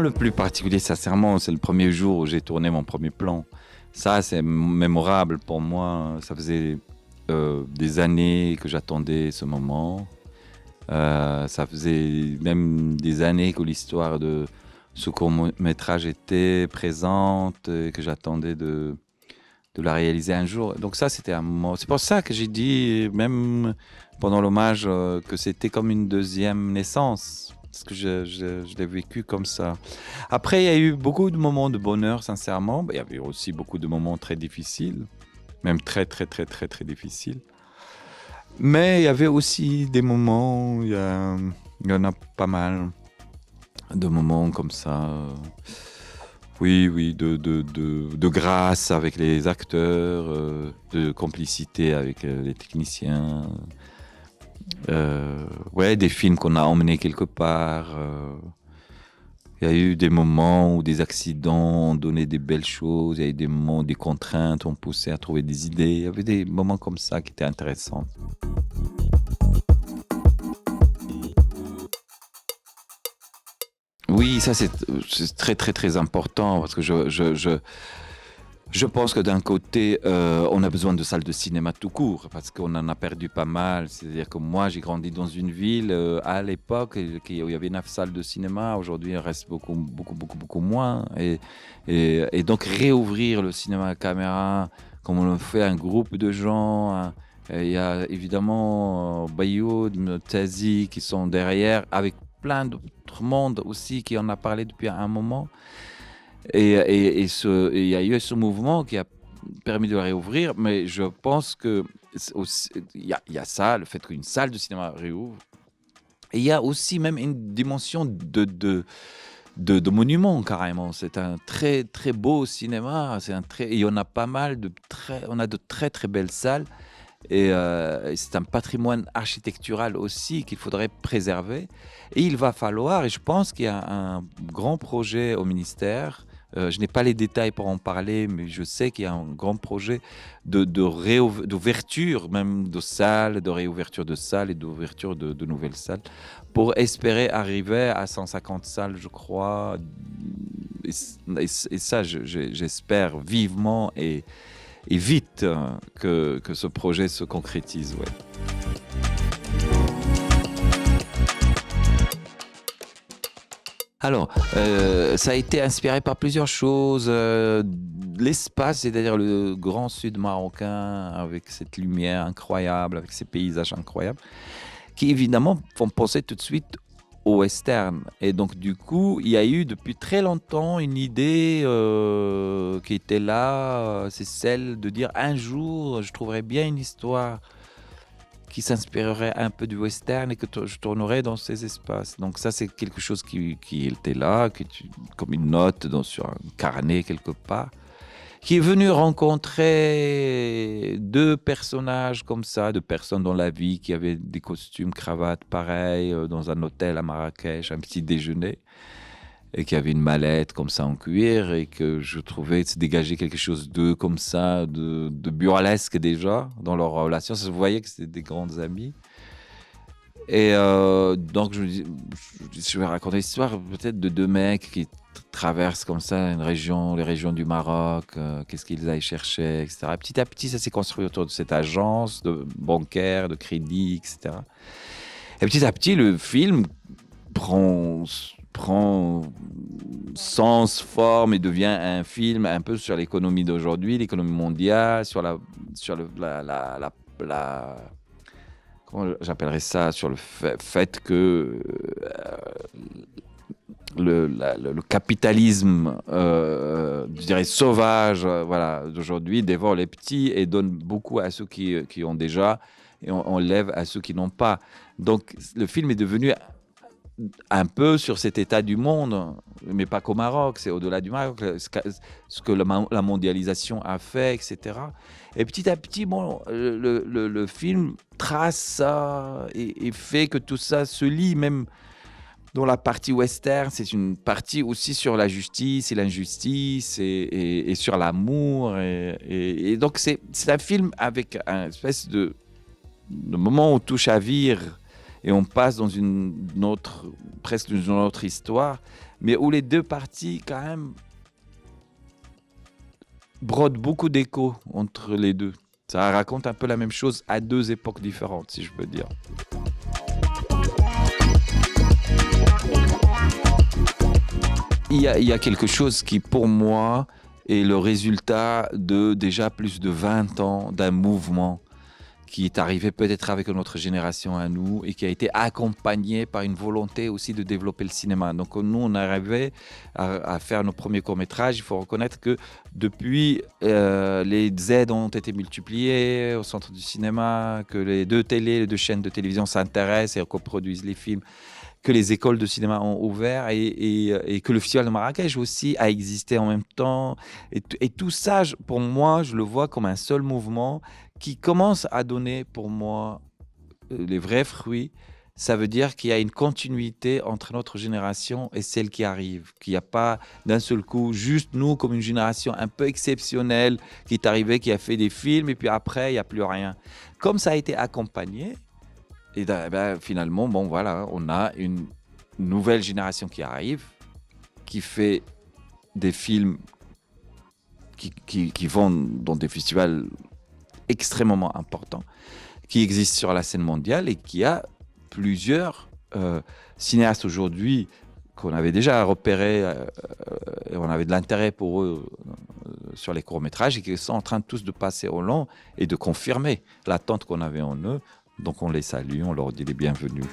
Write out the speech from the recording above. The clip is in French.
le plus particulier, sincèrement, c'est le premier jour où j'ai tourné mon premier plan. Ça, c'est mémorable pour moi. Ça faisait des années que j'attendais ce moment. Ça faisait même des années que l'histoire de ce court-métrage était présente et que j'attendais de la réaliser un jour. Donc ça, c'était un moment. C'est pour ça que j'ai dit, même pendant l'hommage, que c'était comme une deuxième naissance. Parce que je l'ai vécu comme ça. Après, il y a eu beaucoup de moments de bonheur, sincèrement. Il y avait aussi beaucoup de moments très difficiles, même très, très, très, très, très difficiles. Mais il y avait aussi des moments, il y en a pas mal de moments comme ça. Oui, oui, de grâce avec les acteurs, de complicité avec les techniciens. Ouais, des films qu'on a emmenés quelque part. Il y a eu des moments où des accidents ont donné des belles choses. Il y a eu des moments où des contraintes ont poussé à trouver des idées. Il y avait des moments comme ça qui étaient intéressants. Oui, ça c'est très très très important parce que je pense que d'un côté, on a besoin de salles de cinéma tout court parce qu'on en a perdu pas mal. C'est-à-dire que moi, j'ai grandi dans une ville à l'époque où il y avait 9 salles de cinéma. Aujourd'hui, il reste beaucoup, beaucoup, beaucoup, beaucoup moins. Et donc, réouvrir le cinéma à caméra, comme on le fait un groupe de gens. Il y a évidemment Bayoud, Tazi qui sont derrière, avec plein d'autres mondes aussi qui en a parlé depuis un moment. Et il y a eu ce mouvement qui a permis de le réouvrir, mais je pense que il y a ça, le fait qu'une salle de cinéma réouvre. Et il y a aussi même une dimension de monument carrément. C'est un très très beau cinéma. Et il y en a pas mal on a de très très belles salles. Et c'est un patrimoine architectural aussi qu'il faudrait préserver. Et il va falloir, et je pense qu'il y a un grand projet au ministère. Je n'ai pas les détails pour en parler, mais je sais qu'il y a un grand projet d'ouverture même de salles, de réouverture de salles et d'ouverture de nouvelles salles pour espérer arriver à 150 salles, je crois. Et ça, j'espère vivement et vite que ce projet se concrétise. Ouais. Alors, ça a été inspiré par plusieurs choses. L'espace, c'est-à-dire le grand sud marocain, avec cette lumière incroyable, avec ces paysages incroyables, qui évidemment font penser tout de suite au western. Et donc, du coup, il y a eu depuis très longtemps une idée qui était là, c'est celle de dire un jour, je trouverais bien une histoire qui s'inspirerait un peu du western et que je tournerais dans ces espaces. Donc ça, c'est quelque chose qui était là, comme une note sur un carnet quelque part, qui est venu rencontrer deux personnages comme ça, deux personnes dans la vie qui avaient des costumes, cravates, pareil, dans un hôtel à Marrakech, un petit déjeuner, et qui avait une mallette comme ça en cuir, et que je trouvais se dégager quelque chose d'eux comme ça, de burlesque déjà, dans leur relation. Vous voyez que c'était des grandes amies. Et donc je me dis, je vais raconter l'histoire peut-être de deux mecs qui traversent comme ça les régions du Maroc, qu'est-ce qu'ils aillent chercher, etc. Petit à petit, ça s'est construit autour de cette agence de bancaire, de crédit, etc. Et petit à petit, le film prend sens, forme et devient un film un peu sur l'économie d'aujourd'hui, l'économie mondiale, sur comment j'appellerais ça, sur le fait que le capitalisme, je dirais sauvage, voilà, d'aujourd'hui dévore les petits et donne beaucoup à ceux qui ont déjà et on lève à ceux qui n'ont pas. Donc le film est devenu un peu sur cet état du monde, mais pas qu'au Maroc, c'est au-delà du Maroc, ce que la mondialisation a fait, etc. Et petit à petit, bon, le film trace ça et fait que tout ça se lie, même dans la partie western, c'est une partie aussi sur la justice et l'injustice et sur l'amour. Et donc, c'est un film avec un espèce de moment où tout chavire et on passe dans une autre, presque une autre histoire, mais où les deux parties, quand même, brodent beaucoup d'échos entre les deux. Ça raconte un peu la même chose à deux époques différentes, si je peux dire. Il y a quelque chose qui, pour moi, est le résultat de déjà plus de 20 ans d'un mouvement qui est arrivé peut-être avec notre génération à nous et qui a été accompagné par une volonté aussi de développer le cinéma. Donc nous, on arrivait à faire nos premiers courts-métrages. Il faut reconnaître que depuis, les aides ont été multipliées au centre du cinéma, que les les deux chaînes de télévision s'intéressent et coproduisent les films, que les écoles de cinéma ont ouvert et que le Festival de Marrakech aussi a existé en même temps. Et tout ça, pour moi, je le vois comme un seul mouvement qui commence à donner pour moi les vrais fruits. Ça veut dire qu'il y a une continuité entre notre génération et celle qui arrive, qu'il n'y a pas d'un seul coup juste nous comme une génération un peu exceptionnelle qui est arrivée, qui a fait des films et puis après il n'y a plus rien. Comme ça a été accompagné, et finalement, bon voilà, on a une nouvelle génération qui arrive, qui fait des films qui vont dans des festivals extrêmement importants, qui existent sur la scène mondiale et qui a plusieurs cinéastes aujourd'hui qu'on avait déjà repérés et on avait de l'intérêt pour eux sur les courts-métrages et qui sont en train tous de passer au long et de confirmer l'attente qu'on avait en eux. Donc on les salue, on leur dit les bienvenus.